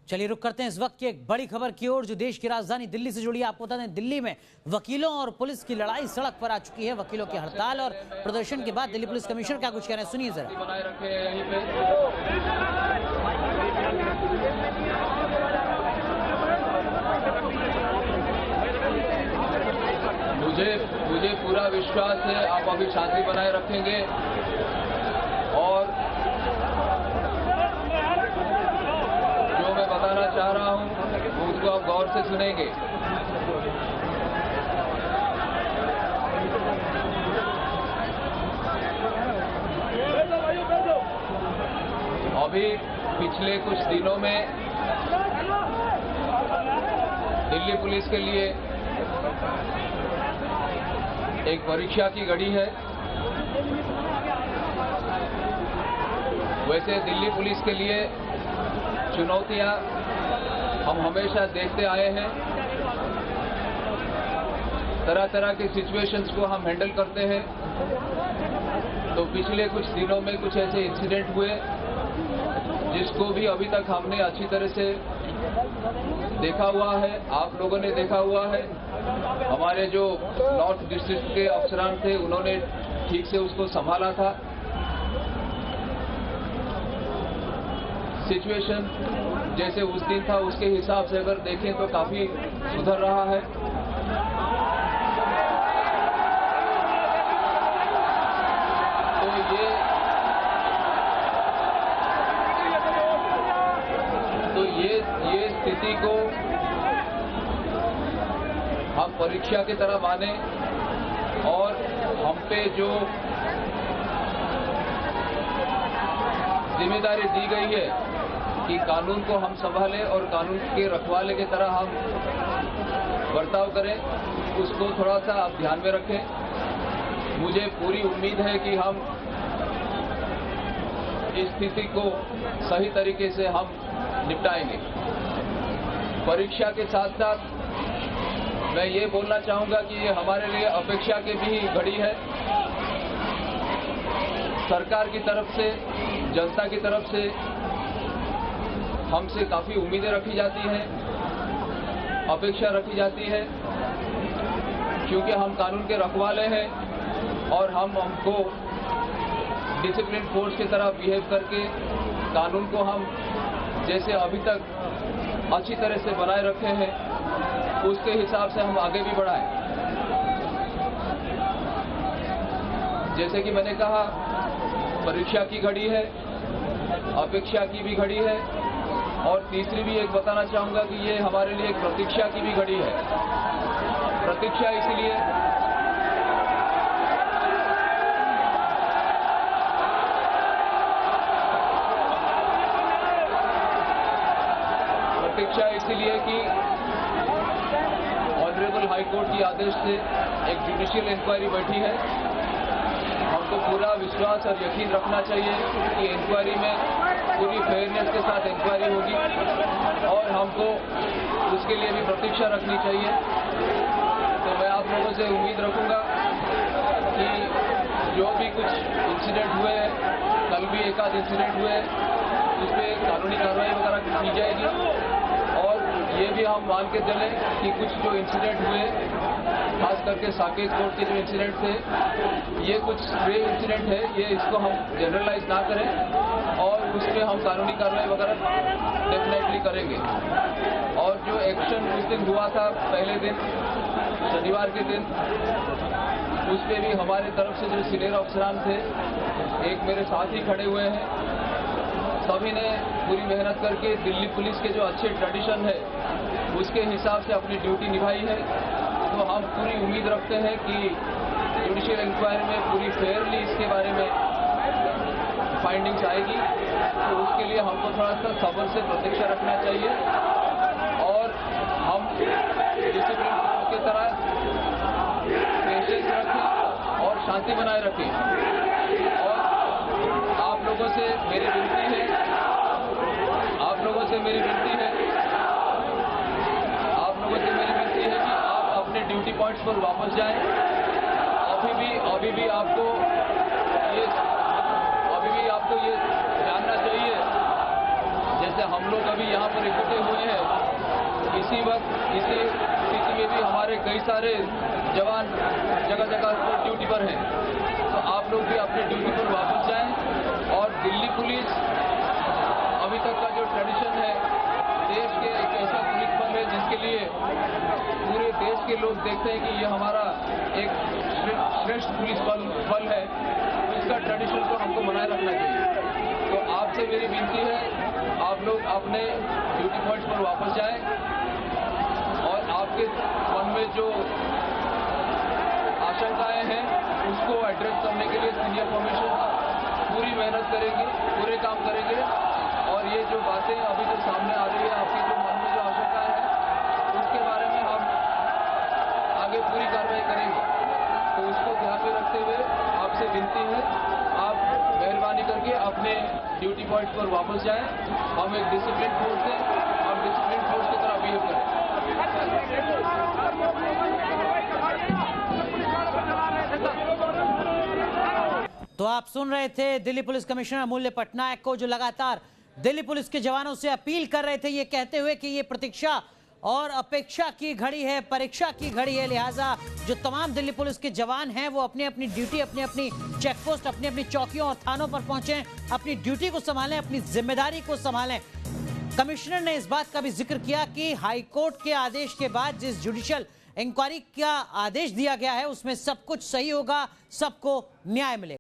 चलिए रुक करते हैं इस वक्त की एक बड़ी खबर की ओर जो देश की राजधानी दिल्ली से जुड़ी है। आपको बता दें, दिल्ली में वकीलों और पुलिस की लड़ाई सड़क पर आ चुकी है। वकीलों की हड़ताल और प्रदर्शन के बाद दिल्ली पुलिस कमिश्नर क्या कुछ कह रहे हैं, सुनिए जरा। मुझे पूरा विश्वास है आप अभी शांति बनाए रखेंगे और जो मैं बताना चाह रहा हूं उसको आप गौर से सुनेंगे। अभी पिछले कुछ दिनों में दिल्ली पुलिस के लिए एक परीक्षा की घड़ी है। वैसे दिल्ली पुलिस के लिए चुनौतियां हम हमेशा देखते आए हैं। तरह तरह के सिचुएशंस को हम हैंडल करते हैं। तो पिछले कुछ दिनों में कुछ ऐसे इंसिडेंट हुए जिसको भी अभी तक हमने अच्छी तरह से देखा हुआ है, आप लोगों ने देखा हुआ है। हमारे जो नॉर्थ डिस्ट्रिक्ट के अफसरान थे उन्होंने ठीक से उसको संभाला था। सिचुएशन जैसे उस दिन था उसके हिसाब से अगर देखें तो काफी सुधर रहा है। तो ये स्थिति को हम परीक्षा की तरह माने और हम पे जो जिम्मेदारी दी गई है कि कानून को हम संभालें और कानून के रखवाले की तरह हम बर्ताव करें, उसको थोड़ा सा आप ध्यान में रखें। मुझे पूरी उम्मीद है कि हम इस स्थिति को सही तरीके से हम निपटाएंगे। परीक्षा के साथ साथ मैं ये बोलना चाहूंगा कि ये हमारे लिए अपेक्षा की भी घड़ी है। सरकार की तरफ से, जनता की तरफ से हमसे काफी उम्मीदें रखी जाती हैं, अपेक्षा रखी जाती है, क्योंकि हम कानून के रखवाले हैं और हमको डिसिप्लिन फोर्स की तरह बिहेव करके कानून को हम जैसे अभी तक अच्छी तरह से बनाए रखे हैं उसके हिसाब से हम आगे भी बढ़ाएं। जैसे कि मैंने कहा, परीक्षा की घड़ी है, अपेक्षा की भी घड़ी है और तीसरी भी एक बताना चाहूंगा कि ये हमारे लिए एक प्रतीक्षा की भी घड़ी है। प्रतीक्षा इसलिए कि ऑनरेबल हाई कोर्ट के आदेश से एक जुडिशियल इंक्वायरी बैठी है। हमको पूरा विश्वास और यकीन रखना चाहिए कि इंक्वायरी में पूरी फेयरनेस के साथ इंक्वायरी होगी और हमको उसके लिए भी प्रतीक्षा रखनी चाहिए। तो मैं आप लोगों से उम्मीद रखूंगा कि जो भी कुछ इंसिडेंट हुए हैं, कल भी एक आध इंसिडेंट हुए, उस पर कानूनी कार्रवाई वगैरह की जाएगी। और ये भी हम मान के चले कि कुछ जो इंसिडेंट हुए, खास करके साकेत कोर्ट के जो इंसिडेंट थे, ये कुछ ग्रेव इंसिडेंट है, ये इसको हम जनरलाइज ना करें और उसमें हम कानूनी कार्रवाई वगैरह डेफिनेटली करेंगे। और जो एक्शन उस दिन हुआ था, पहले दिन शनिवार के दिन, उस पर भी हमारे तरफ से जो सीनियर अफसरान थे, एक मेरे साथ ही खड़े हुए हैं, सभी ने पूरी मेहनत करके दिल्ली पुलिस के जो अच्छे ट्रेडिशन है उसके हिसाब से अपनी ड्यूटी निभाई है। तो हम पूरी उम्मीद रखते हैं कि जुडिशियल इंक्वायरी में पूरी फेयरली इसके बारे में फाइंडिंग्स आएगी। तो उसके लिए हमको थोड़ा सा सब्र से प्रतीक्षा रखना चाहिए और हम डिसिप्लिन की तरह पेशेंस रखें और शांति बनाए रखें। और आप लोगों से मेरी विनती है, कि आप अपने ड्यूटी पॉइंट्स पर वापस जाएं। अभी भी आपको ये जानना चाहिए, जैसे हम लोग अभी यहाँ पर इकट्ठे हुए हैं, इसी स्थिति में भी हमारे कई सारे जवान जगह जगह पर ड्यूटी पर हैं। तो आप लोग भी अपने ड्यूटी पर वापस जाएं। और दिल्ली पुलिस अभी तक का जो ट्रेडिशन है, देश के एक ऐसा पुलिस बल है जिसके लिए पूरे देश के लोग देखते हैं कि ये हमारा एक श्रेष्ठ पुलिस बल है। तो इसका ट्रेडिशन को हमको बनाए रखना चाहिए। तो आपसे मेरी विनती है, आप लोग अपने ड्यूटी पॉइंट्स पर वापस जाएं और आपके मन में जो आशंकाएं हैं उसको एड्रेस करने के लिए सीनियर कमीशन पूरी मेहनत करेंगे, पूरे काम करेंगे। और ये जो बातें अभी जो सामने आ रही है, आपके जो मन में जो आशंकाएं हैं, उसके बारे में हम आगे पूरी कार्रवाई करेंगे। तो उसको ध्यान में रखते हुए आपसे विनती है, आप मेहरबानी करके अपने ड्यूटी पॉइंट पर वापस जाएं। हम एक डिसिप्लिन फोर्स है, हम डिसिप्लिन फोर्स की तरह बिहेव करें। तो आप सुन रहे थे दिल्ली पुलिस कमिश्नर अमूल्य पटनायक को, जो लगातार दिल्ली पुलिस के जवानों से अपील कर रहे थे, ये कहते हुए कि ये प्रतीक्षा और अपेक्षा की घड़ी है, परीक्षा की घड़ी है। लिहाजा जो तमाम दिल्ली पुलिस के जवान हैं वो अपनी अपनी ड्यूटी, अपनी अपनी चेकपोस्ट, अपनी अपनी चौकियों और थानों पर पहुंचे, अपनी ड्यूटी को संभालें, अपनी जिम्मेदारी को संभालें। कमिश्नर ने इस बात का भी जिक्र किया कि हाईकोर्ट के आदेश के बाद जिस जुडिशियल इंक्वायरी का आदेश दिया गया है उसमें सब कुछ सही होगा, सबको न्याय मिलेगा।